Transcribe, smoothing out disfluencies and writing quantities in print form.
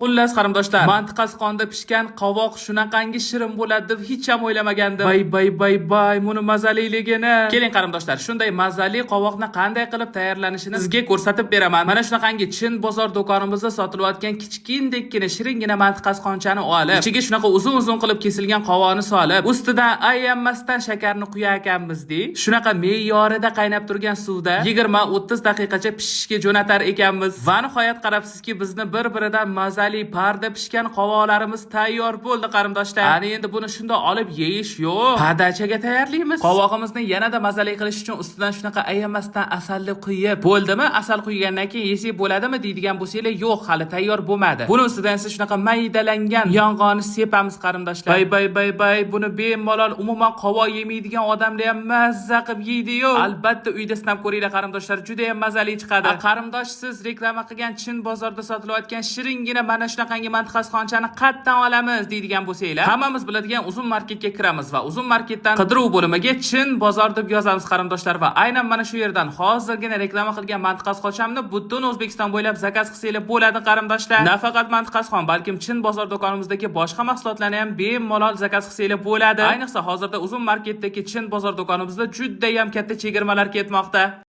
Xullas qarindoshlar, mantiqasi qonda pishgan qovoq shunaqangi shirin bo'ladi deb hech ham o'ylamagandim. Bay, buni mazaliligini. Keling qarindoshlar, shunday mazali qovoqni qanday qilib tayyorlanishini sizga ko'rsatib beraman. Mana shunaqangi Chin bozor do'konimizda sotilayotgan kichkindekkina shiringina mantiqasi qonchani olib, ichiga shunaqa uzun qilib kesilgan qovoqni solib, ustidan ayyanmasdan shakarni quyar ekanmiz-da. Shunaqa me'yorida qaynab turgan suvda 20-30 daqiqacha pishishga jo'natar ekanmiz. Va nihoyat qarabsizki, bizni bir-biridan mazali parda pishgan qovoqlarimiz tayyor bo'ldi qarindoshlar. Ana endi buni shunda olib yeyish yo'q, padachaga tayyorlaymiz. Qovog'imizni yanada mazali qilish uchun ustidan shunaqa ayyamasdan asalli quyib, bo'ldimi? Asal quygandan keyin yesak bo'ladimi deydigan bo'lsanglar, yo'q, hali tayyor bo'lmadi. Buni ustidan esa shunaqa maydalangan yong'onni sepamiz qarindoshlar. Bay, buni bemalol umuman qovoq yemaydigan odamlar ham mazza qilib yeydi-yu. Albatta uyda sinab ko'ringlar qarindoshlar, juda ham mazali chiqadi. Qarindosh, siz reklama qilgan Chin bozorda sotilayotgan shiringina mana shunaqangi mantiqasi qonchani qayerdan olamiz deydigan bo'lsanglar, hammamiz biladigan Uzun marketga kiramiz va Uzun marketdan qidiruv bo'limiga Chin bozor deb yozamiz qarindoshlar va aynan mana shu yerdan hozirgina reklama qilgan mantiqasi qonchamni butun O'zbekiston bo'ylab zakaz qilsanglar bo'ladi qarindoshlar. Nafaqat mantiqasi qon, balkim Chin bozor do'konimizdagi boshqa mahsulotlarni ham bemalol zakaz qilsanglar bo'ladi. Ayniqsa hozirda Uzun marketdagi Chin bozor do'konimizda juda ham katta chegirmalar ketmoqda.